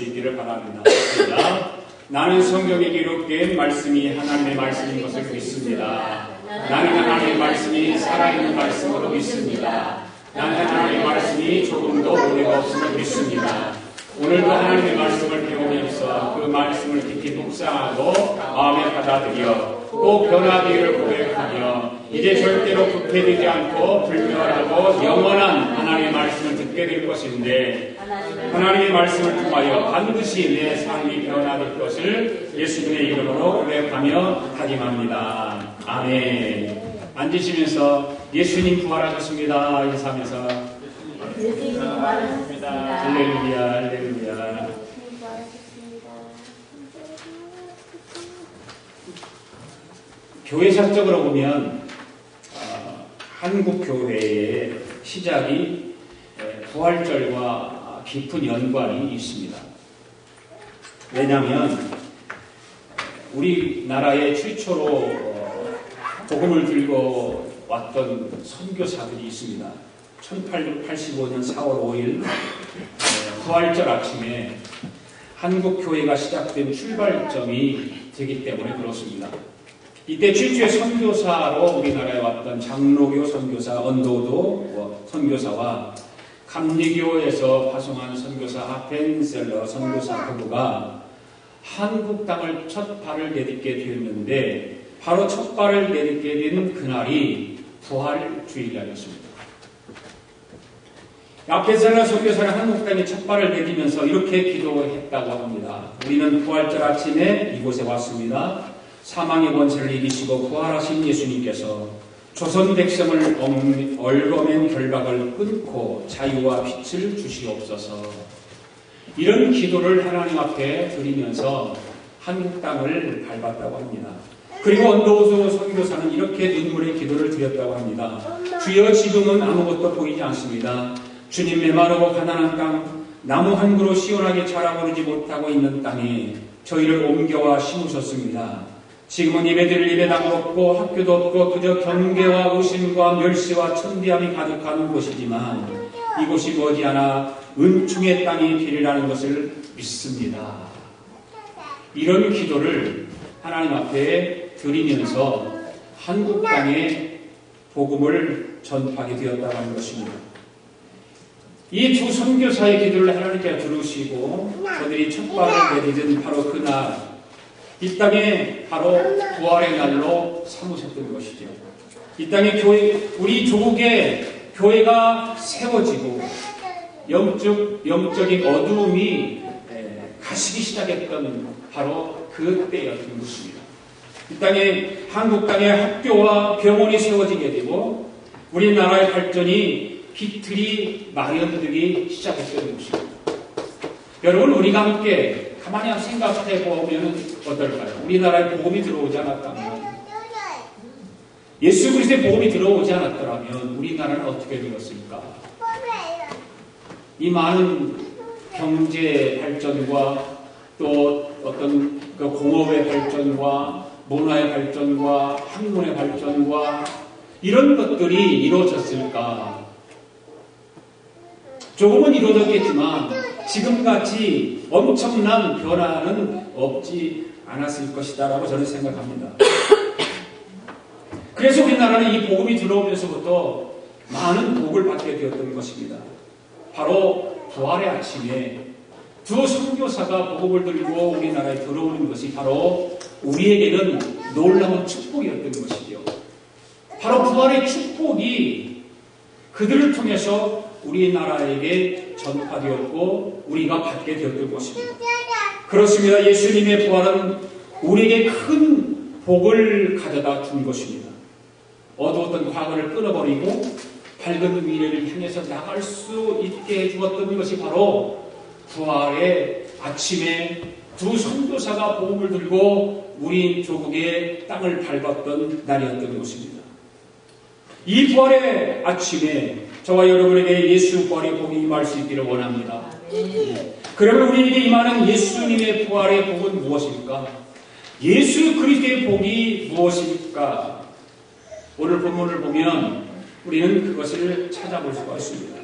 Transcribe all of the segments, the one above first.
있기를 바랍니다. 나는 성경에 기록된 말씀이 하나님의 말씀인 것을 믿습니다. 나는 하나님의 말씀이 살아있는 말씀으로 믿습니다. 나는 하나님의 말씀이 조금도 오해가 없음을 믿습니다. 오늘도 하나님의 말씀을 배우면서 그 말씀을 깊이 묵상하고 마음에 받아들여 꼭 변화되기를 고백하며 이제 절대로 부패되지 않고 불멸하고 영원한 하나님의 말씀을 듣게 될 것인데 하나님의 말씀을 통하여 반드시 내 삶이 변화될 것을 예수님의 이름으로 고백하며 다짐합니다. 아멘. 앉으시면서 예수님 부활하셨습니다 인사하면서 예수님 부활하셨습니다. 할렐루야 할렐루야. 교회사적으로 보면 한국 교회의 시작이 부활절과 깊은 연관이 있습니다. 왜냐하면 우리나라에 최초로 복음을 들고 왔던 선교사들이 있습니다. 1885년 4월 5일 부활절 아침에 한국 교회가 시작된 출발점이 되기 때문에 그렇습니다. 이때 최초의 선교사로 우리나라에 왔던 장로교 선교사 언도도 선교사와 감리교에서 파송한 선교사 하펜셀러 선교사 부부가 한국 땅을 첫 발을 내딛게 되었는데 바로 첫 발을 내딛게 된 그날이 부활주일날이었습니다. 하펜셀러 선교사는 한국 땅에 첫 발을 내딛면서 이렇게 기도했다고 합니다. 우리는 부활절 아침에 이곳에 왔습니다. 사망의 권세를 이기시고 부활하신 예수님께서 조선 백성을 얽어맨 결박을 끊고 자유와 빛을 주시옵소서. 이런 기도를 하나님 앞에 드리면서 한국 땅을 밟았다고 합니다. 그리고 언더우드 선교사는 이렇게 눈물의 기도를 드렸다고 합니다. 주여 지금은 아무것도 보이지 않습니다. 주님 메마르고 가난한 땅, 나무 한 그루 시원하게 자라오르지 못하고 있는 땅에 저희를 옮겨와 심으셨습니다. 지금은 예배드릴 예배당 없고 학교도 없고 그저 경계와 의심과 멸시와 천대함이 가득한 곳이지만 이곳이 머지않아 은총의 땅이 되리라는 것을 믿습니다. 이런 기도를 하나님 앞에 드리면서 한국 땅에 복음을 전파하게 되었다고 하는 것입니다. 이 두 선교사의 기도를 하나님께서 들으시고 저들이 첫 발을 내딛은 바로 그날 이 땅에 바로 부활의 날로 삼으셨던 것이죠. 이 땅에 우리 조국에 교회가 세워지고 영적인 어두움이 가시기 시작했던 바로 그때였던 것입니다. 이 땅에 한국 땅에 학교와 병원이 세워지게 되고 우리나라의 발전이 기틀이 마련되기 시작했던 것입니다. 여러분 우리가 함께 가만히 생각해 보면 어떨까요? 우리나라에 복음이 들어오지 않았다면 예수 그리스도의 복음이 들어오지 않았더라면 우리나라는 어떻게 되었을까? 이 많은 경제 발전과 또 어떤 그 공업의 발전과 문화의 발전과 학문의 발전과 이런 것들이 이루어졌을까? 조금은 이루어졌겠지만 지금같이 엄청난 변화는 없지 않았을 것이다라고 저는 생각합니다. 그래서 우리나라는 이 복음이 들어오면서부터 많은 복을 받게 되었던 것입니다. 바로 부활의 아침에 두 선교사가 복음을 들고 우리나라에 들어오는 것이 바로 우리에게는 놀라운 축복이었던 것이죠. 바로 부활의 축복이 그들을 통해서 우리나라에게 전파되었고 우리가 받게 되었던 것입니다. 그렇습니다. 예수님의 부활은 우리에게 큰 복을 가져다 준 것입니다. 어두웠던 과거를 끊어버리고 밝은 미래를 향해서 나갈 수 있게 해주었던 것이 바로 부활의 아침에 두 선교사가 복음을 들고 우리 조국의 땅을 밟았던 날이었던 것입니다. 이 부활의 아침에 저와 여러분에게 예수 부활의 복이 임할 수 있기를 원합니다. 그러면 우리에게 임하는 예수님의 부활의 복은 무엇일까? 예수 그리스도의 복이 무엇일까? 오늘 본문을 보면 우리는 그것을 찾아볼 수가 있습니다.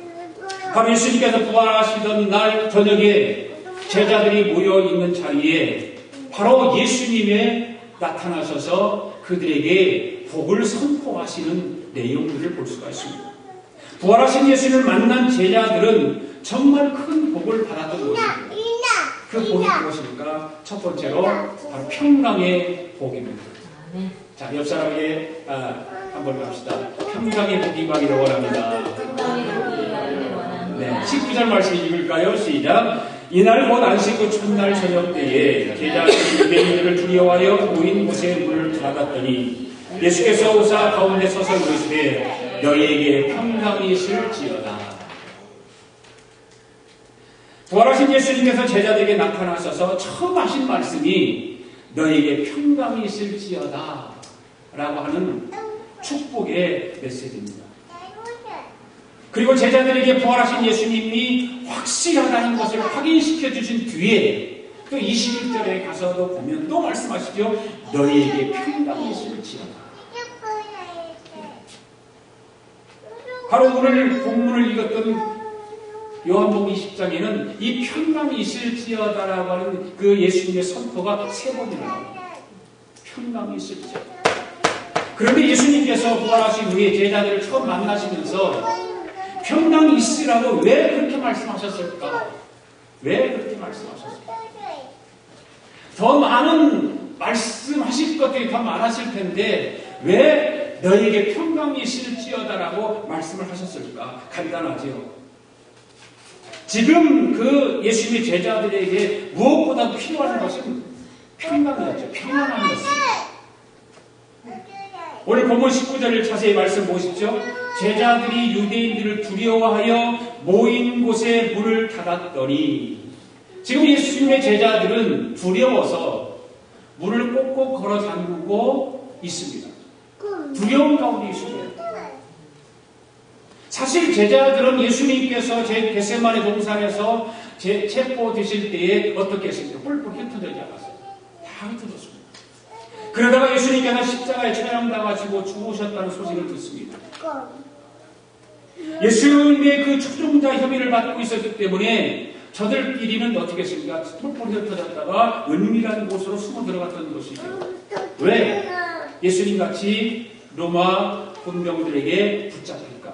바로 예수님께서 부활하시던 날 저녁에 제자들이 모여 있는 자리에 바로 예수님의 나타나셔서 그들에게 복을 선포하시는 내용들을 볼 수가 있습니다. 부활하신 예수님을 만난 제자들은 정말 큰 복을 받았던 것입니다. 그 복이 무엇입니까? 첫 번째로 바로 평강의 복입니다. 자, 옆 사람에게 한번 갑시다. 평강의 복이 임하기를 원합니다. 네, 19절 말씀 읽을까요? 시작. 이날 곧 안식 후 첫날 저녁 때에 제자들이 유대인들을 두려워하여 모인 곳에 문을 닫았더니 예수께서 오사 가운데 서서 이르시되 너희에게 평강이 있을지어다. 부활하신 예수님께서 제자들에게 나타나셔서 처음 하신 말씀이 너희에게 평강이 있을지어다 라고 하는 축복의 메시지입니다. 그리고 제자들에게 부활하신 예수님이 확실하다는 것을 확인시켜 주신 뒤에 또 21절에 가서도 보면 또 말씀하시죠. 너희에게 평강이 있을지어다. 바로 오늘 본문을 읽었던 요한복음 20장에는 이 평강이 있을지어다라고 하는 그 예수님의 선포가 3번이나 나옵니다. 평강이 있을지어다. 그런데 예수님께서 부활하신 후에 제자들을 처음 만나시면서 평강이 있으라고 왜 그렇게 말씀하셨을까? 왜 그렇게 말씀하셨을까? 더 많은 말씀하실 것들이 더 많았을 텐데 왜 너희에게 평강이 있을지어다라고 말씀을 하셨을까? 간단하지요. 지금 그 예수님의 제자들에게 무엇보다 필요한 것은 평강이었죠. 평안함이었습니다. 오늘 본문 19절을 자세히 말씀 보십시오. 제자들이 유대인들을 두려워하여 모인 곳에 문을 닫았더니 지금 예수님의 제자들은 두려워서 문을 꼭꼭 걸어 잠그고 있습니다. 두려움 가운데 있습니다. 사실 제자들은 예수님께서 겟세마네 동산에서 체포되실 때에 어떻게 했습니까? 뿔뿔 흩어지지 않았어요. 다 흩어졌습니다. 그러다가 예수님께서 십자가에 처형당하시고 죽으셨다는 소식을 듣습니다. 예수님의 그 추종자 혐의를 받고 있었기 때문에 저들끼리는 어떻게 했습니까? 뿔뿔 흩어졌다가 은밀한 곳으로 숨어 들어갔던 것이죠. 왜? 예수님같이 로마 군병들에게 붙잡힐까?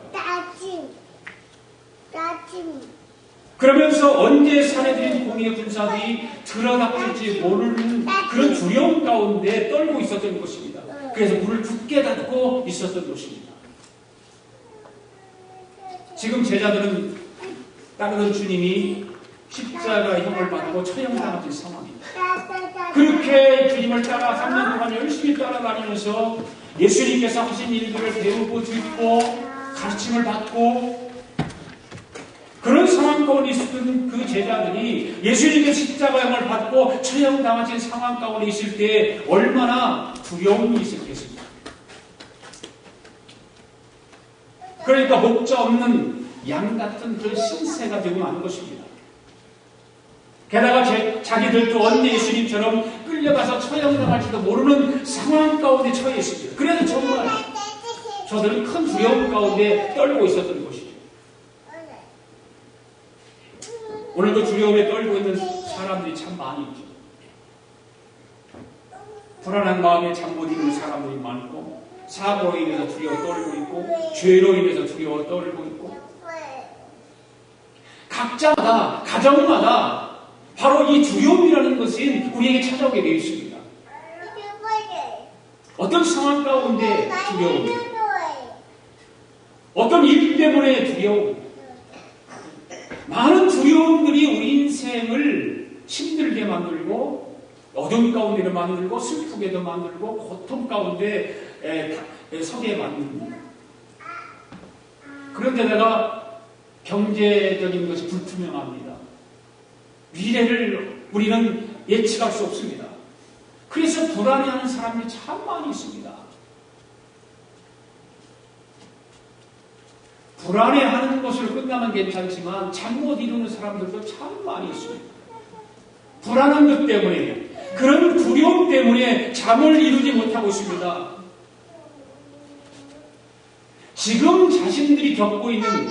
그러면서 언제 사내들인 공의 군사들이 들어닥칠지 모르는 그런 두려움 가운데 떨고 있었던 것입니다. 그래서 문을 굳게 닫고 있었던 것입니다. 지금 제자들은 따르던 주님이 십자가형을 받고 처형당하신 상황입니다. 그렇게 주님을 따라 3년 동안 열심히 따라다니면서 예수님께서 하신 일들을 배우고 듣고 가르침을 받고 그런 상황 가운데 있었던 그 제자들이 예수님의 십자가형을 받고 처형당하신 상황 가운데 있을 때 얼마나 두려움이 있었겠습니까? 그러니까 목자 없는 양 같은 그런 신세가 되고 마는 것입니다. 게다가 자기들도 언제 예수님처럼 끌려가서 처형당할지도 모르는 상황 가운데 처해 있습니다. 그래서 정말 저들은 큰 두려움 가운데 떨고 있었던 것이죠. 오늘도 두려움에 떨고 있는 사람들이 참 많이 있죠. 불안한 마음에 잠 못 이루는 사람들이 많고 사고로 인해서 두려워 떨고 있고 죄로 인해서 두려워 떨고 있고 각자마다 가정마다 바로 이 두려움이라는 것은 우리에게 찾아오게 되어 있습니다. 어떤 상황 가운데 두려움, 어떤 일 때문에 두려움, 많은 두려움들이 우리 인생을 힘들게 만들고 어둠 가운데를 만들고 슬프게도 만들고 고통 가운데 서게 만듭니다. 그런데다가 경제적인 것이 불투명합니다. 미래를 우리는 예측할 수 없습니다. 그래서 불안해하는 사람이 참 많이 있습니다. 불안해하는 것으로 끝나면 괜찮지만 잠 못 이루는 사람들도 참 많이 있습니다. 불안한 것 때문에 그런 두려움 때문에 잠을 이루지 못하고 있습니다. 지금 자신들이 겪고 있는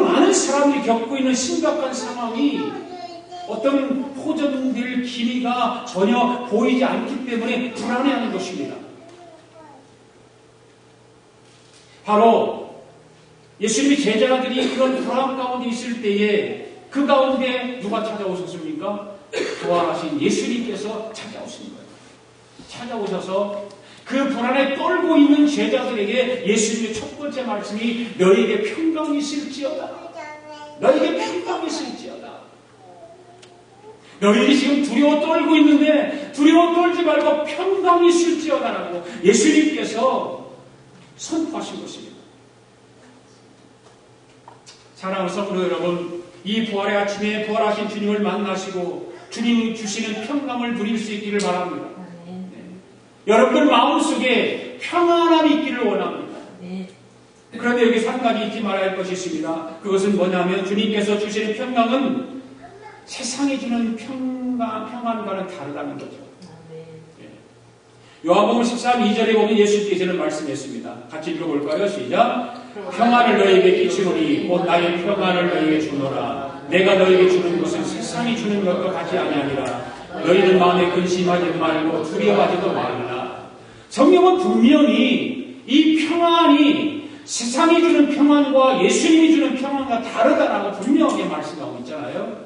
많은 사람들이 겪고 있는 심각한 상황이 어떤 호전될 기미가 전혀 보이지 않기 때문에 불안해하는 것입니다. 바로 예수님이 제자들이 그런 불안 가운데 있을 때에 그 가운데 누가 찾아오셨습니까? 부활하신 예수님께서 찾아오신 거예요. 찾아오셔서 그 불안에 떨고 있는 제자들에게 예수님의 첫 번째 말씀이 너희에게 평강이 있을지어다. 너희에게 평강이 있을지어다. 너희들이 지금 두려워 떨고 있는데 두려워 떨지 말고 평강이 있을지어다라고 예수님께서 선포하신 것입니다. 사랑하는 성도 여러분, 이 부활의 아침에 부활하신 주님을 만나시고 주님이 주시는 평강을 누릴 수 있기를 바랍니다. 여러분들 마음속에 평안함이 있기를 원합니다. 그런데 여기서 한 가지 잊지 말아야 할 것이 있습니다. 그것은 뭐냐면 주님께서 주시는 평강은 세상이 주는 평안과는 다르다는 거죠. 요한복음 13, 2절에 보면 예수께서는 말씀했습니다. 같이 읽어볼까요? 시작. 평안을 너희에게 끼치노니 곧 나의 평안을 너희에게 주노라. 내가 너희에게 주는 것은 세상이 주는 것과 같이 아니하니라. 너희는 마음에 근심하지 말고 두려워하지도 말라. 성경은 분명히 이 평안이 세상이 주는 평안과 예수님이 주는 평안과 다르다라고 분명하게 말씀하고 있잖아요.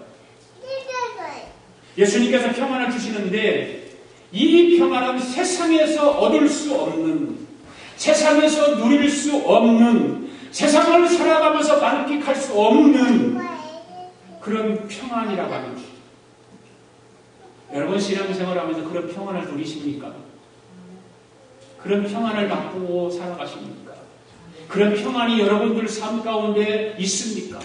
예수님께서 평안을 주시는데 이 평안은 세상에서 얻을 수 없는, 세상에서 누릴 수 없는, 세상을 살아가면서 만끽할 수 없는 그런 평안이라고 하는 것입니다. 여러분 신앙생활하면서 그런 평안을 누리십니까? 그런 평안을 맛보고 살아가십니까? 그런 평안이 여러분들 삶 가운데 있습니까?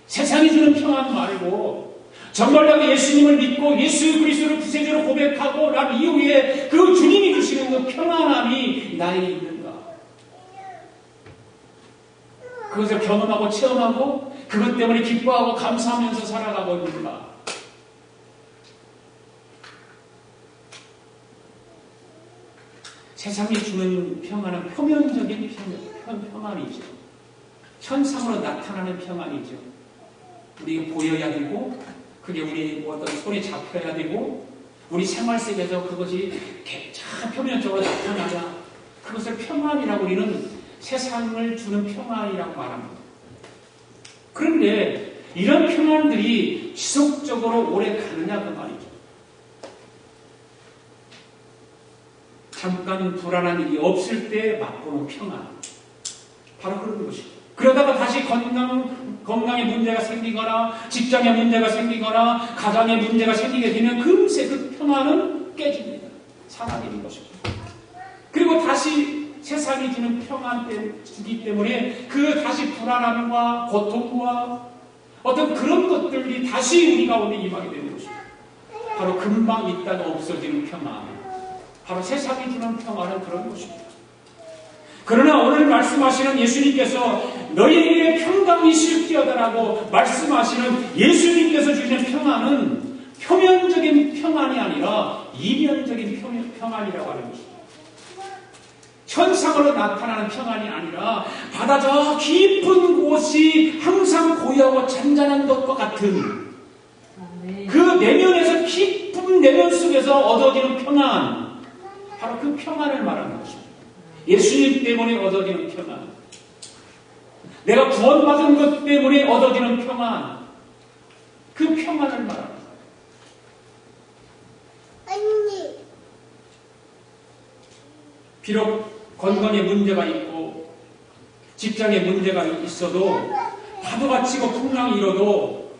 세상이 주는 평안 말고 정말 내가 예수님을 믿고 예수 그리스도를 구세주로 고백하고 난 이후에 그 주님이 주시는 그 평안함이 나에게 있는가? 그것을 경험하고 체험하고 그것 때문에 기뻐하고 감사하면서 살아가고 있는가? 세상이 주는 평안은 표면적인 평안이죠. 현상으로 나타나는 평안이죠. 우리가 보여야 되고 그게 우리 어떤 손에 잡혀야 되고 우리 생활 속에서 그것이 참 표면적으로 나타나자 그것을 평안이라고 우리는 세상을 주는 평안이라고 말합니다. 그런데 이런 평안들이 지속적으로 오래 가느냐 그 말이죠. 잠깐 불안한 일이 없을 때 맛보는 평안. 바로 그런 것이죠. 그러다가 다시 건강에 문제가 생기거나 직장에 문제가 생기거나 가정에 문제가 생기게 되면 금세 그 평안은 깨집니다. 사라지는 것입니다. 그리고 다시 세상이 주는 평안 주기 때문에 그 다시 불안함과 고통과 어떤 그런 것들이 다시 우리 가운데 임하게 되는 것입니다. 바로 금방 있다가 없어지는 평안. 바로 세상이 주는 평안은 그런 것입니다. 그러나 오늘 말씀하시는 예수님께서 너희에게 평강이 있을지어다라고 말씀하시는 예수님께서 주시는 평안은 표면적인 평안이 아니라 이면적인 평안이라고 하는 것입니다. 현상으로 나타나는 평안이 아니라 바다 저 깊은 곳이 항상 고요하고 잔잔한 것과 같은 그 내면에서 깊은 내면 속에서 얻어지는 평안, 바로 그 평안을 말하는 것입니다. 예수님 때문에 얻어지는 평안, 내가 구원받은 것 때문에 얻어지는 평안, 그 평안을 말합니다. 비록 건강에 문제가 있고 직장에 문제가 있어도 파도가 치고 풍랑이 일어도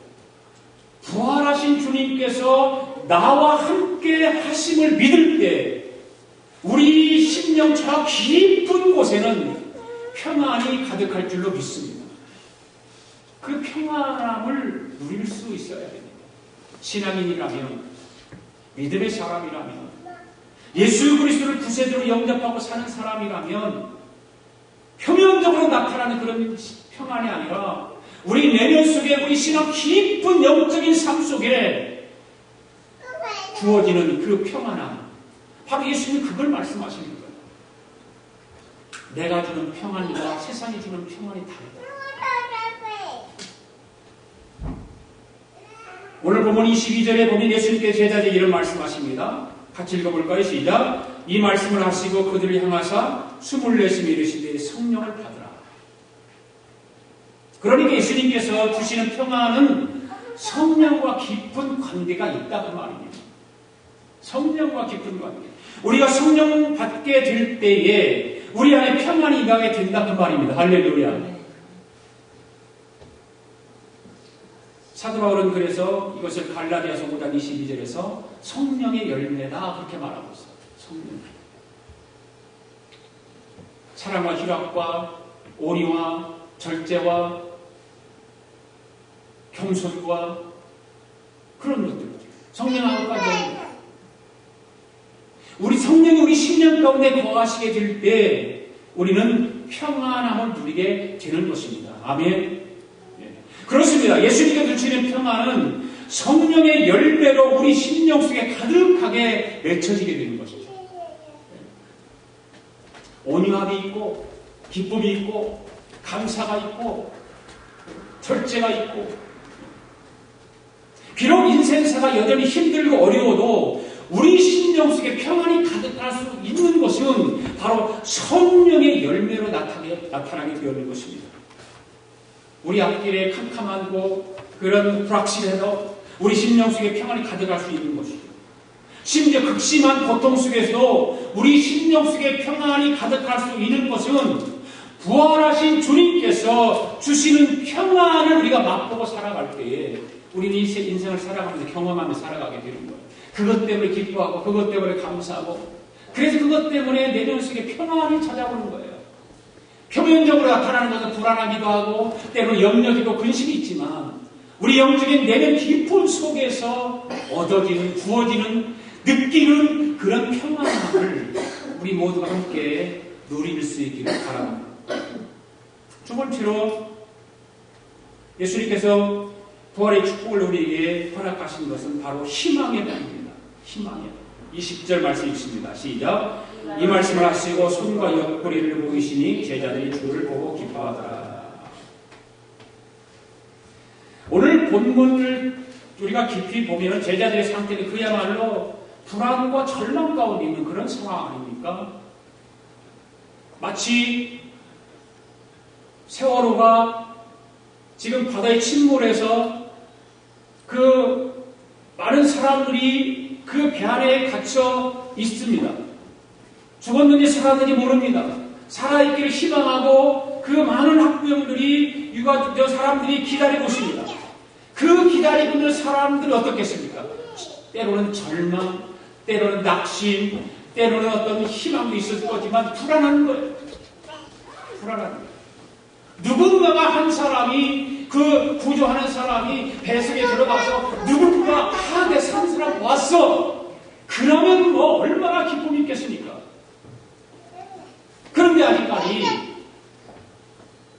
부활하신 주님께서 나와 함께 하심을 믿을 때 우리 심령 저 깊은 곳에는 평안이 가득할 줄로 믿습니다. 그 평안함을 누릴 수 있어야 됩니다. 신앙인이라면, 믿음의 사람이라면, 예수 그리스도를 구세주로 영접하고 사는 사람이라면 표면적으로 나타나는 그런 평안이 아니라 우리 내면 속에 우리 신앙 깊은 영적인 삶 속에 주어지는 그 평안함, 바로 예수님이 그걸 말씀하시는 거예요. 내가 주는 평안과 세상이 주는 평안이 다르다. 오늘 본문 22절에 보면 예수님께서 제자들에게 이런 말씀하십니다. 같이 읽어볼까요? 시작. 이 말씀을 하시고 그들을 향하사 숨을 내쉬며 이르시되 성령을 받으라. 그러니까 예수님께서 주시는 평안은 성령과 깊은 관계가 있다 그 말입니다. 성령과 깊은 관계. 우리가 성령 받게 될 때에 우리 안에 평안이 임하게 된다 그 말입니다. 할렐루야. 사도 바울은 그래서 이것을 갈라디아서 5장 22절에서 성령의 열매다 그렇게 말하고 있어요. 성령. 사랑과 희락과 오리와 절제와 겸손과 그런 것들. 성령하고까지 우리 성령이 우리 심령 가운데 거하시게 될 때 우리는 평안함을 누리게 되는 것입니다. 아멘. 그렇습니다. 예수님께서 주시는 평안은 성령의 열매로 우리 심령 속에 가득하게 맺혀지게 되는 것이죠. 온유함이 있고 기쁨이 있고 감사가 있고 절제가 있고 비록 인생사가 여전히 힘들고 어려워도 우리 심령 속에 평안이 가득할 수 있는 것은 바로 성령의 열매로 나타나게 되는 것입니다. 우리 앞길에 캄캄하고 그런 불확실해도 우리 심령 속에 평안이 가득할 수 있는 것이죠. 심지어 극심한 고통 속에서도 우리 심령 속에 평안이 가득할 수 있는 것은 부활하신 주님께서 주시는 평안을 우리가 맛보고 살아갈 때에 우리는 인생을 살아가면서 경험하면서 살아가게 되는 거예요. 그것 때문에 기뻐하고 그것 때문에 감사하고 그래서 그것 때문에 내면 속에 평안이 찾아오는 거예요. 표면적으로 나타나는 것은 불안하기도 하고 때로는 염려지고 근심이 있지만 우리 영적인 내면 깊은 속에서 얻어지는 부어지는 느끼는 그런 평안함을 우리 모두가 함께 누릴 수 있기를 바랍니다. 두 번째로 예수님께서 부활의 축복을 우리에게 허락하신 것은 바로 희망의 말입니다. 희망의 말. 20절 말씀 읽습니다. 시작. 이 말씀을 하시고 손과 옆구리를 보이시니 제자들이 주를 보고 기뻐하더라. 오늘 본문을 우리가 깊이 보면 제자들의 상태는 그야말로 불안과 절망 가운데 있는 그런 상황 아닙니까? 마치 세월호가 지금 바다에 침몰해서 그 많은 사람들이 그 배 안에 갇혀 있습니다. 죽었는지 살았는지 모릅니다. 살아있기를 희망하고 그 많은 학부형들이 유가족 사람들이 기다리고 있습니다. 그 기다리고 있는 사람들은 어떻겠습니까? 때로는 절망, 때로는 낙심, 때로는 어떤 희망도 있을 거지만 불안한 거예요. 불안한 거예요. 누군가가 한 사람이 그 구조하는 사람이 배 속에 들어가서 누군가 내 산 사람 왔어. 그러면 뭐 얼마나 기쁨이 있겠습니까? 그런데 아직까지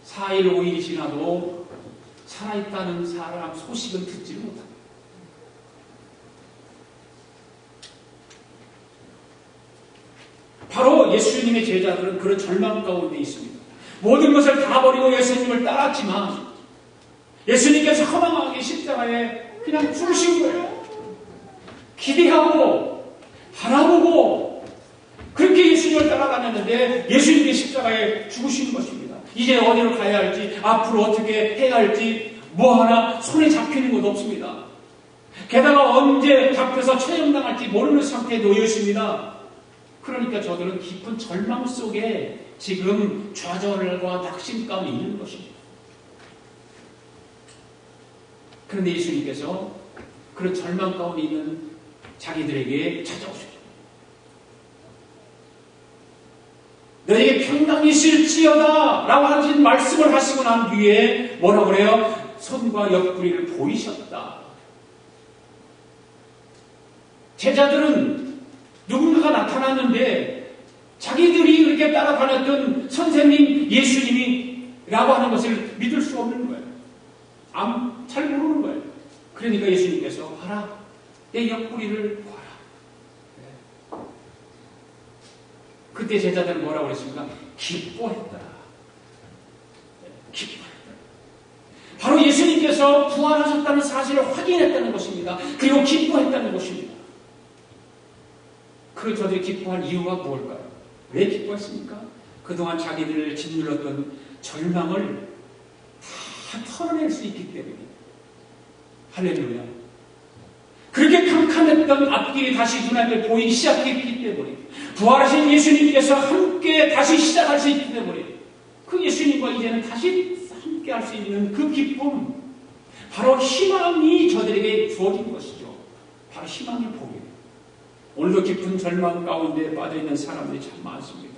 4일, 5일이 지나도 살아있다는 사람 소식은 듣지 못합니다. 바로 예수님의 제자들은 그런 절망 가운데 있습니다. 모든 것을 다 버리고 예수님을 따랐지만 예수님께서 허망하게 십자가에 그냥 죽으신 거예요. 기대하고 바라보고 그렇게 예수님을 따라다녔는데 예수님이 십자가에 죽으신 것입니다. 이제 어디로 가야 할지 앞으로 어떻게 해야 할지 뭐 하나 손에 잡히는 것도 없습니다. 게다가 언제 잡혀서 처형당할지 모르는 상태에 놓여 있습니다. 그러니까 저들은 깊은 절망 속에 지금 좌절과 낙심 가운데 있는 것입니다. 그런데 예수님께서 그런 절망 가운데 있는 자기들에게 찾아오십니다. 너에게 평강이 있을지어다 라고 하신 말씀을 하시고 난 뒤에 뭐라고 그래요? 손과 옆구리를 보이셨다. 제자들은 누군가가 나타났는데 자기들이 그렇게 따라다녔던 선생님 예수님이라고 하는 것을 믿을 수 없는 거예요. 잘 모르는 거예요. 그러니까 예수님께서 봐라. 내 옆구리를 봐라. 그때 제자들은 뭐라고 그랬습니까? 기뻐했다. 기뻐했다. 바로 예수님께서 부활하셨다는 사실을 확인했다는 것입니다. 그리고 기뻐했다는 것입니다. 그 저들이 기뻐할 이유가 무엇일까요? 왜 기뻐했습니까? 그동안 자기들을 짓눌렀던 절망을 다 털어낼 수 있기 때문에. 할렐루야. 그렇게 캄캄했던 앞길이 다시 눈앞에 보이기 시작했기 때문에, 부활하신 예수님께서 함께 다시 시작할 수 있기 때문에, 그 예수님과 이제는 다시 함께 할 수 있는 그 기쁨, 바로 희망이 저들에게 주어진 것이죠. 바로 희망의 복이에요. 오늘도 깊은 절망 가운데 빠져있는 사람들이 참 많습니다.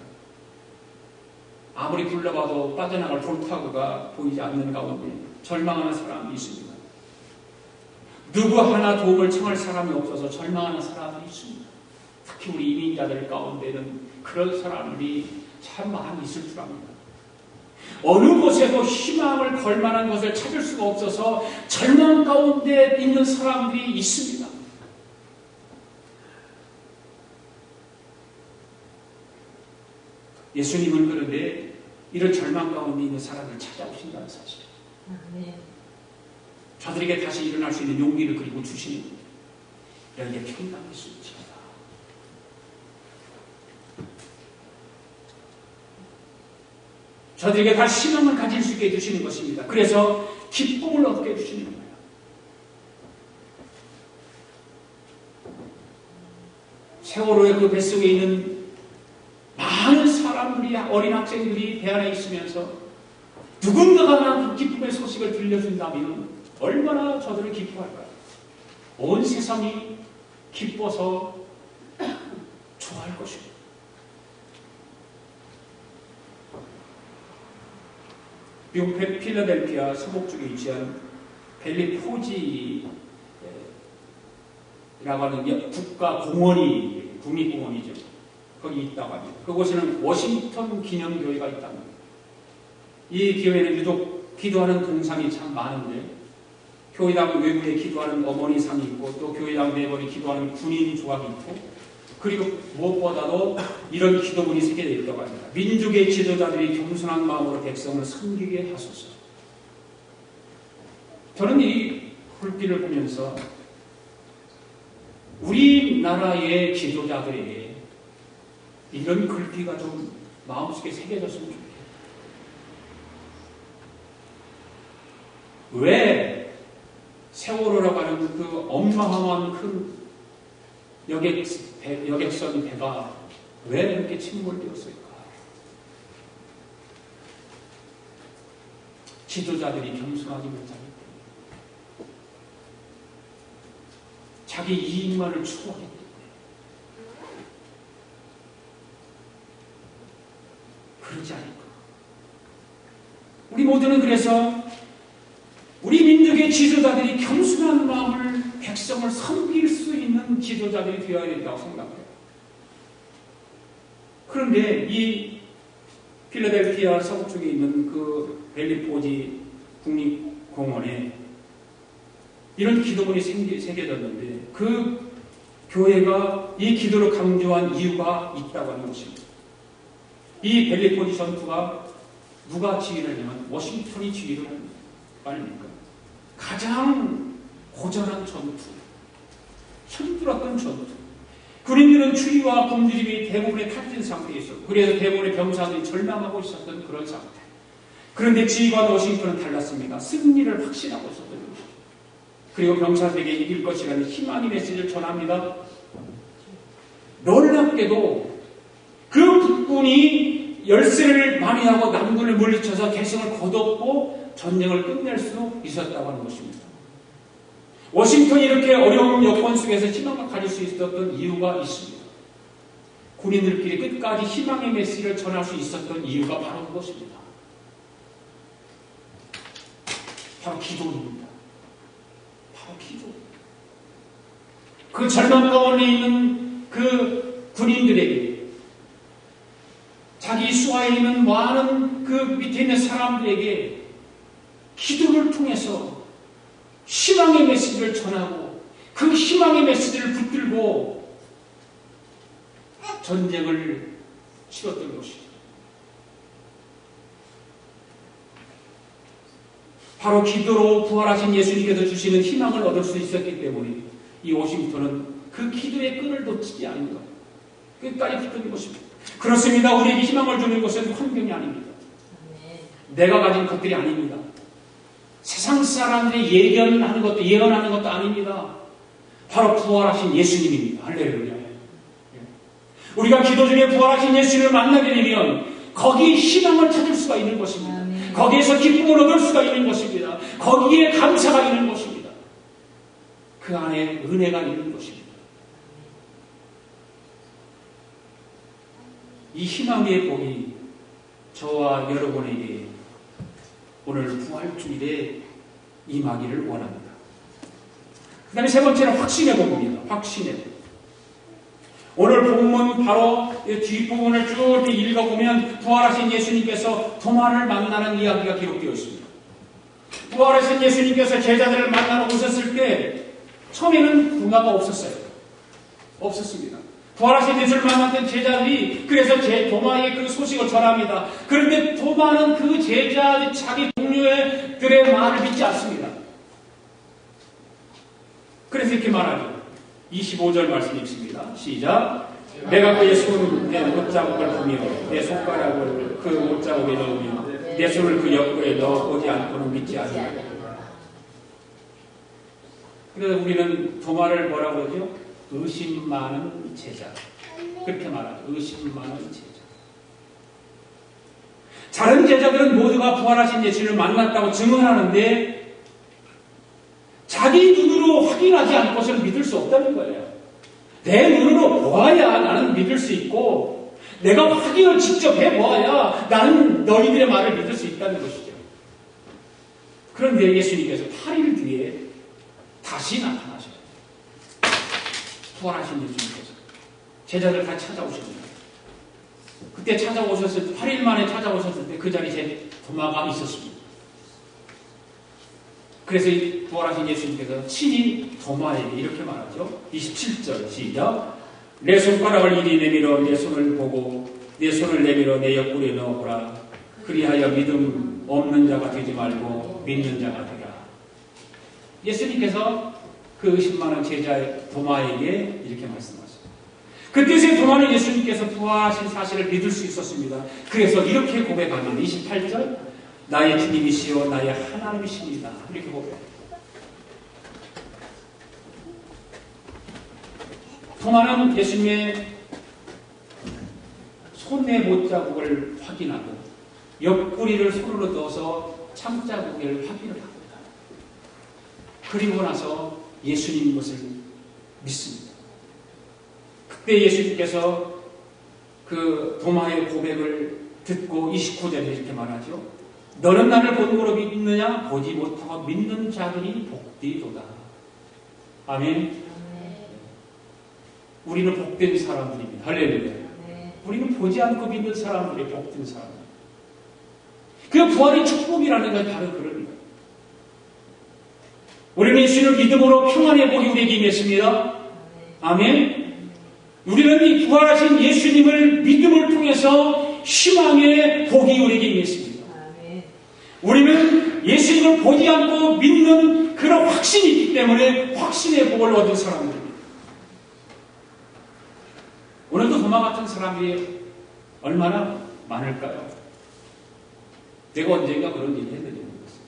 아무리 불러봐도 빠져나갈 돌타구가 보이지 않는 가운데 절망하는 사람이 있습니다. 누구 하나 도움을 청할 사람이 없어서 절망하는 사람이 있습니다. 특히 우리 이민자들 가운데는 그런 사람들이 참 많이 있을 줄 압니다. 어느 곳에도 희망을 걸 만한 것을 찾을 수가 없어서 절망 가운데 있는 사람들이 있습니다. 예수님은 그런데 이런 절망 가운데 있는 사람을 찾아오신다는 사실. 저들에게 다시 일어날 수 있는 용기를 그리고 주시는 겁니다. 너희에게 평강이 있을지어다. 저들에게 다시 희망을 가질 수 있게 해주시는 것입니다. 그래서 기쁨을 얻게 해주시는 거예요. 세월호의 그 뱃속에 있는 많은 사람들이, 어린 학생들이 배 안에 있으면서 누군가가 그 기쁨의 소식을 들려준다면 얼마나 저들을 기뻐할까요? 온 세상이 기뻐서 좋아할 것입니다. 미국 필라델피아 서북 쪽에 위치한 벨리 포지라고 하는 국가공원이, 국립공원이죠. 거기 있다고 합니다. 그곳에는 워싱턴 기념교회가 있답니다. 이 교회는 유독 기도하는 동상이 참 많은데, 교회당 외부에 기도하는 어머니상이 있고, 또 교회당 내부에 기도하는 군인 조각이 있고, 그리고 무엇보다도 이런 기도문이 새겨져 있다고 합니다. 민족의 지도자들이 겸손한 마음으로 백성을 섬기게 하소서. 저는 이 글귀를 보면서 우리나라의 지도자들에게 이런 글귀가 좀 마음속에 새겨졌으면 좋겠어요. 왜 세월호라고 하는 그 어마어마한 큰 여객선 배가 왜 그렇게 침몰되었을까? 지도자들이 겸손하지 못하기 때문에, 자기 이익만을 추구하기 때문에. 그러지 않을까? 우리 모두는 그래서 우리 민족의 지도자들이 겸손한 마음을, 백성을 섬길 수 있는 지도자들이 되어야 된다고 생각해요. 그런데 이 필라델피아 서북 쪽에 있는 그 벨리포지 국립공원에 이런 기도문이 새겨졌는데, 그 교회가 이 기도를 강조한 이유가 있다고 하는 것입니다. 이 벨리포지 전투가 누가 지휘를 하냐면 워싱턴이 지휘를 합니다. 아닙니까? 가장 고전한 전투, 힘들었던 전투. 군인들은 추위와 굶주림이 대부분의 탈진 상태에 있었고, 그래서 대부분의 병사들이 절망하고 있었던 그런 상태. 그런데 지휘관 워싱턴은 달랐습니다. 승리를 확신하고 있었던 것이죠. 그리고 병사들에게 이길 것이라는 희망의 메시지를 전합니다. 놀랍게도 그 북군이 열세를 만회하고 남군을 물리쳐서 개성을 거뒀고 전쟁을 끝낼 수 있었다고 하는 것입니다. 워싱턴이 이렇게 어려운 여건 속에서 희망을 가질 수 있었던 이유가 있습니다. 군인들끼리 끝까지 희망의 메시지를 전할 수 있었던 이유가 바로 그것입니다. 바로 기도입니다. 바로 기도. 그 절망 가운데 있는 그 군인들에게, 자기 수하에 있는 많은 그 밑에 있는 사람들에게 기도를 통해서 희망의 메시지를 전하고, 그 희망의 메시지를 붙들고 전쟁을 치렀던 것이죠. 바로 기도로 부활하신 예수님께서 주시는 희망을 얻을 수 있었기 때문에 이 워싱턴은 그 기도의 끈을 놓치지 않은 것. 끝까지 붙은 것입니다. 그렇습니다. 우리에게 희망을 주는 것은 환경이 아닙니다. 내가 가진 것들이 아닙니다. 세상 사람들이 예견하는 것도 아닙니다. 바로 부활하신 예수님입니다. 할렐루야. 우리가 기도 중에 부활하신 예수님을 만나게 되면 거기에 희망을 찾을 수가 있는 것입니다. 거기에서 기쁨을 얻을 수가 있는 것입니다. 거기에 감사가 있는 것입니다. 그 안에 은혜가 있는 것입니다. 이 희망의 복이 저와 여러분에게 오늘 부활주일에 임하기를 원합니다. 그 다음에 세 번째는 확신의 복입니다. 확신의 복. 오늘 본문 바로 뒷부분을 쭉 읽어보면 부활하신 예수님께서 도마를 만나는 이야기가 기록되어 있습니다. 부활하신 예수님께서 제자들을 만나러 오셨을 때 처음에는 도마가 없었어요. 없었습니다. 부활하신 예수를 만났던 제자들이 그래서 도마의 그 소식을 전합니다. 그런데 도마는 그 제자 자기 동료들의 말을 믿지 않습니다. 그래서 이렇게 말하죠. 25절 말씀 읽습니다. 시작. 내가 그의 손에 못자국을 보며 내 손가락을 그 못자국에 넣으며 내 손을 그 옆구리에 넣어보지 않고는 믿지 않는다. 그래서 우리는 도마를 뭐라고 그러죠? 의심 많은 제자. 그렇게 말하죠. 의심 많은 제자. 다른 제자들은 모두가 부활하신 예수를 만났다고 증언하는데 자기 눈으로 확인하지 않고서는 믿을 수 없다는 거예요. 내 눈으로 보아야 나는 믿을 수 있고 내가 확인을 직접 해보아야 나는 너희들의 말을 믿을 수 있다는 것이죠. 그런데 예수님께서 8일 뒤에 다시 나타나셔요. 부활하신 예수님께서 제자들 다 찾아오십니다. 그때 찾아오셨을 때 8일 만에 찾아오셨을 때 그 자리에 도마가 있었습니다. 그래서 부활하신 예수님께서 친히 도마에게 이렇게 말하죠. 27절 시작. 내 손가락을 이리 내밀어 내 손을 보고 내 손을 내밀어 내 옆구리에 넣어보라. 그리하여 믿음 없는 자가 되지 말고 믿는 자가 되라. 예수님께서 그 의심 많은 제자 도마에게 이렇게 말씀하셨습니다. 그때의 도마는 예수님께서 부활하신 사실을 믿을 수 있었습니다. 그래서 이렇게 고백합니다. 28절. 나의 주님이시여 나의 하나님이십니다. 이렇게 고백합니다. 도마는 예수님의 손의 못자국을 확인하고 옆구리를 손으로 넣어서 참자국을 확인을 합니다. 그리고 나서 예수님 것을 믿습니다. 그때 예수님께서 그 도마의 고백을 듣고 29절에 이렇게 말하죠. 너는 나를 본고로 믿느냐? 보지 못하고 믿는 자들이 복되도다. 아멘. 우리는 복된 사람들입니다. 할렐루야. 우리는 보지 않고 믿는 사람들이 복된 사람입니다. 그 부활의 축복이라는 건 바로 그럽니다. 우리는 예수님을 믿음으로 평안의 복이 우리에게 임했습니다. 아멘. 우리는 이 부활하신 예수님을 믿음을 통해서 희망의 복이 우리에게 임했습니다. 우리는 예수님을 보지 않고 믿는 그런 확신이 있기 때문에 확신의 복을 얻은 사람들입니다. 오늘도 도마 같은 사람들이 얼마나 많을까요? 내가 언젠가 그런 얘기 했는지 모르겠어요.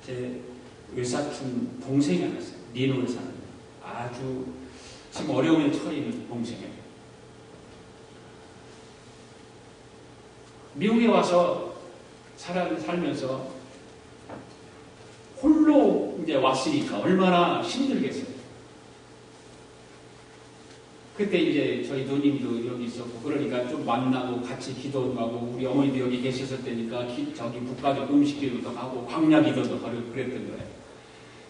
제 외사촌 동생이 하나 있어요. 니노를 사는 아주 지금 어려움에 처해 있는 동생이에요. 미국에 와서 살면서 홀로 이제 왔으니까 얼마나 힘들겠어요. 그때 이제 저희 누님도 여기 있었고 그러니까 좀 만나고 같이 기도도 하고 우리 어머니도 여기 계셨을 때니까 저기 북가족 음식기도도 하고 광야 기도도 하고 그랬던 거예요.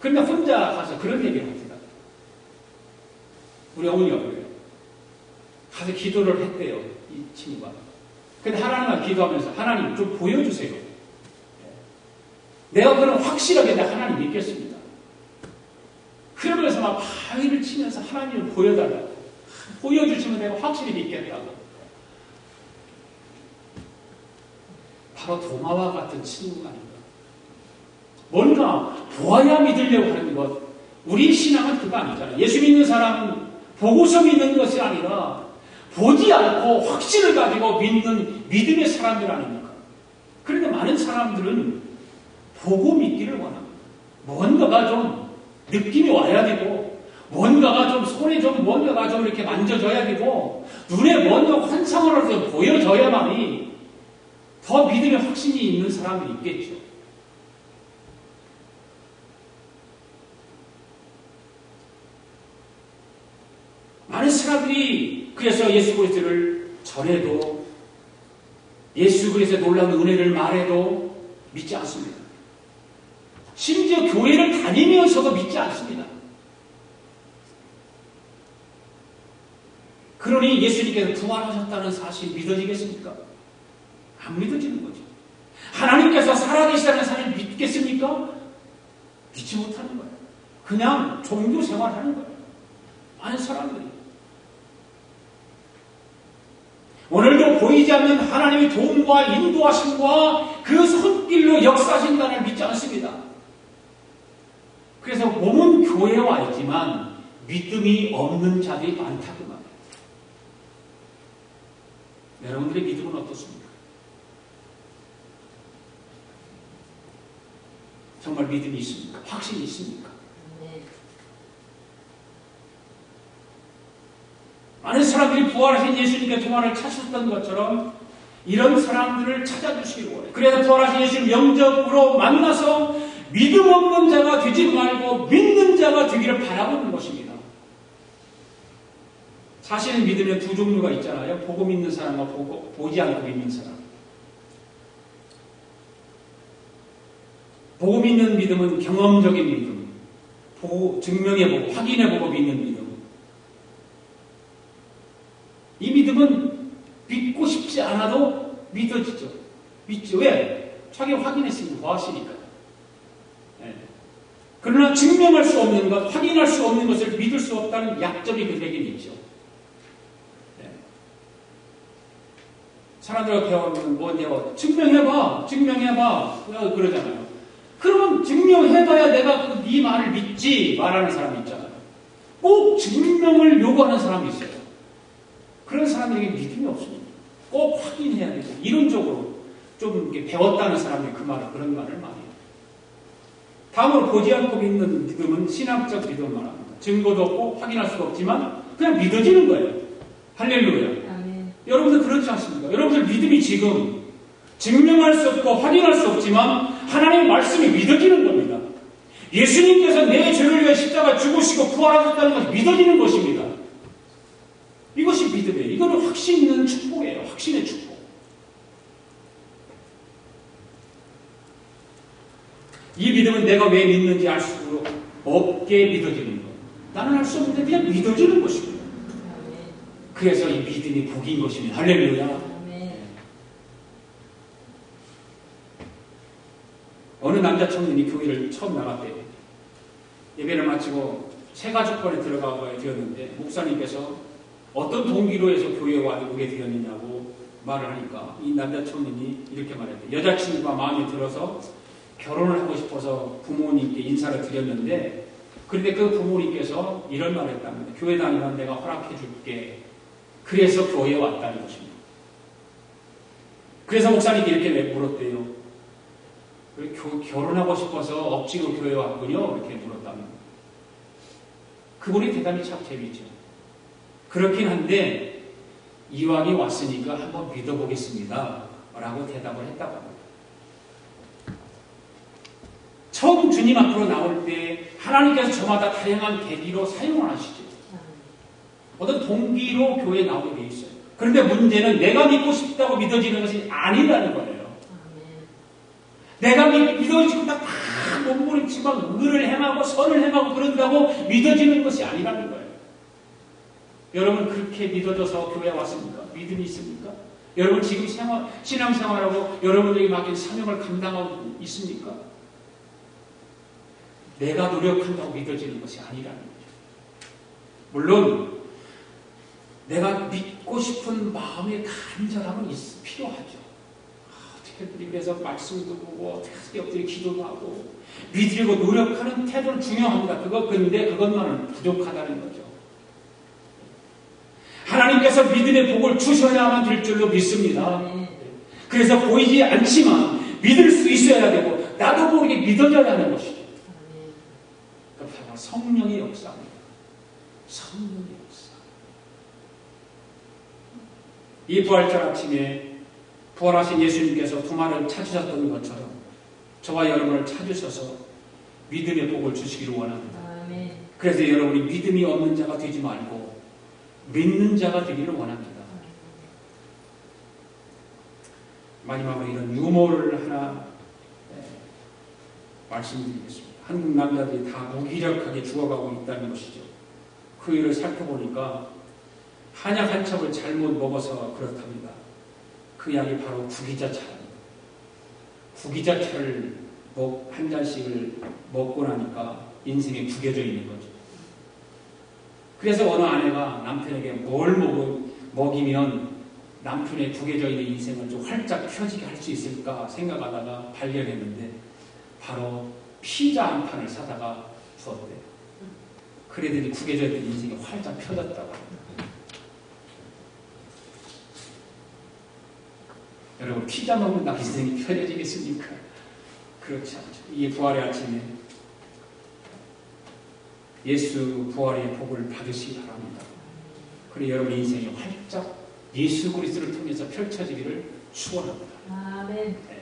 그런데 혼자 가서 그런 얘기를 합니다. 우리 어머니가 그래요. 가서 기도를 했대요. 이 친구가. 근데 하나님과 기도하면서 하나님 좀 보여주세요. 내가 그런 확실하게 내가 하나님 믿겠습니다. 그러면서 막 바위를 치면서 하나님을 보여달라고. 보여주시면 내가 확실히 믿겠다고. 바로 도마와 같은 친구가 아닌가. 뭔가 보아야 믿으려고 하는 것. 우리 신앙은 그거 아니잖아요. 예수 믿는 사람은 보고서 믿는 것이 아니라 보지 않고 확신을 가지고 믿는 믿음의 사람들 아닙니까? 그런데 많은 사람들은 보고 믿기를 원합니다. 뭔가가 좀 느낌이 와야 되고, 뭔가가 좀 손에 좀 뭔가가 좀 이렇게 만져져야 되고, 눈에 뭔가 환상으로 보여져야만이 더 믿음의 확신이 있는 사람이 있겠죠. 많은 사람들이 그래서 예수 그리스도를 전해도, 예수 그리스도의 놀라운 은혜를 말해도 믿지 않습니다. 심지어 교회를 다니면서도 믿지 않습니다. 그러니 예수님께서 부활하셨다는 사실이 믿어지겠습니까? 안 믿어지는 거죠. 하나님께서 살아계시다는 사실을 믿겠습니까? 믿지 못하는 거예요. 그냥 종교 생활하는 거예요. 많은 사람들이. 오늘도 보이지 않는 하나님의 도움과 인도하심과 그 손길로 역사하신다는 믿지 않습니다. 그래서 몸은 교회에 와 있지만 믿음이 없는 자들이 많다고 말해요. 여러분들의 믿음은 어떻습니까? 정말 믿음이 있습니까? 확신이 있습니까? 많은 사람들이 부활하신 예수님께 도만을 찾으셨던 것처럼 이런 사람들을 찾아주시기 원해요. 그래서 부활하신 예수님 영접으로 만나서 믿음 없는 자가 되지 말고 믿는 자가 되기를 바라보는 것입니다. 사실은 믿음에 두 종류가 있잖아요. 보고 믿는 사람과 보지 않고 믿는 사람. 보고 믿는 믿음은 경험적인 믿음, 보고 증명해보고 확인해보고 믿는 믿음. 이 믿음은 믿고 싶지 않아도 믿어지죠. 믿죠. 왜? 자기가 확인했으니까, 보았으니까. 네. 그러나 증명할 수 없는 것, 확인할 수 없는 것을 믿을 수 없다는 약점이 그들에게는 있죠. 네. 사람들과 배우면 뭐냐고 증명해봐 그러잖아요. 그러면 증명해봐야 내가 네 말을 믿지 말하는 사람이 있잖아요. 꼭 증명을 요구하는 사람이 있어요. 그런 사람에게 믿음이 없습니다. 꼭 확인해야 되고 이론적으로 좀 이렇게 배웠다는 사람이 그런 말을 많이 해요. 다음으로 보지 않고 믿는 믿음은 신학적 믿음을 말합니다. 증거도 없고 확인할 수가 없지만 그냥 믿어지는 거예요. 할렐루야. 아멘. 여러분들 그렇지 않습니까? 여러분들 믿음이 지금 증명할 수 없고 확인할 수 없지만 하나님의 말씀이 믿어지는 겁니다. 예수님께서 내 죄를 위해 십자가 죽으시고 부활하셨다는 것이 믿어지는 것입니다. 이것이 믿음이에요. 이거는 확신 있는 축복이에요. 확신의 축복. 이 믿음은 내가 왜 믿는지 알 수 없게 믿어지는 것. 나는 알 수 없는데 그냥 믿어지는 것입니다. 그래서 이 믿음이 복인 것입니다. 할렐루야. 어느 남자 청년이 교회를 처음 나갔대요. 예배를 마치고 새 가족관에 들어가게 되었는데 목사님께서 어떤 동기로 해서 교회에 오게 되었느냐고 말을 하니까 이 남자 청년이 이렇게 말했대요. 여자친구가 마음에 들어서 결혼을 하고 싶어서 부모님께 인사를 드렸는데 그런데 그 부모님께서 이런 말을 했답니다. 교회 다니면 내가 허락해 줄게. 그래서 교회에 왔다는 것입니다. 그래서 목사님이 이렇게 물었대요. 결혼하고 싶어서 억지로 교회에 왔군요. 이렇게 물었답니다. 그분이 대단히 참 재미있죠. 그렇긴 한데 이왕이 왔으니까 한번 믿어보겠습니다. 라고 대답을 했다고 합니다. 처음 주님 앞으로 나올 때 하나님께서 저마다 다양한 계기로 사용을 하시죠. 어떤 동기로 교회에 나오게 돼 있어요. 그런데 문제는 내가 믿고 싶다고 믿어지는 것이 아니라는 거예요. 내가 믿어지고 다 몸부림치고 의를 행하고 선을 행하고 그런다고 믿어지는 것이 아니라는 거예요. 여러분 그렇게 믿어져서 교회에 왔습니까? 믿음이 있습니까? 여러분 지금 신앙생활하고 여러분들에게 맡긴 사명을 감당하고 있습니까? 내가 노력한다고 믿어지는 것이 아니라는 거죠. 물론 내가 믿고 싶은 마음의 간절함은 필요하죠. 어떻게 자녀들이 그래서 말씀도 보고 엎드려 기도도 하고 믿으려고 노력하는 태도는 중요합니다. 근데 그것만은 부족하다는 거죠. 하나님께서 믿음의 복을 주셔야만 될 줄로 믿습니다. 그래서 보이지 않지만 믿을 수 있어야 되고 나도 모르게 믿어져야 하는 것이죠. 그 바로 성령의 역사입니다. 성령의 역사. 이 부활절 아침에 부활하신 예수님께서 두마를 찾으셨던 것처럼 저와 여러분을 찾으셔서 믿음의 복을 주시기를 원합니다. 그래서 여러분이 믿음이 없는 자가 되지 말고 믿는 자가 되기를 원합니다. 마지막으로 이런 유머를 하나 말씀드리겠습니다. 한국 남자들이 다 무기력하게 죽어가고 있다는 것이죠. 그 일을 살펴보니까 한약 한 첩을 잘못 먹어서 그렇답니다. 그 약이 바로 구기자차입니다. 구기자차를 한 잔씩을 먹고 나니까 인생이 구겨져 있는 거죠. 그래서 어느 아내가 남편에게 뭘 먹이면 남편의 구겨져 있는 인생을 좀 활짝 펴지게 할 수 있을까 생각하다가 발견했는데 바로 피자 한 판을 사다가 주었대요. 그래더니 구겨져 있는 인생이 활짝 펴졌다고 합니다. 여러분 피자 먹는다고 인생이 펴져지겠습니까? 그렇지 않죠. 이 부활의 아침에 예수 부활의 복을 받으시기 바랍니다. 그리고 여러분 인생이 활짝 예수 그리스도를 통해서 펼쳐지기를 축원합니다. 아멘.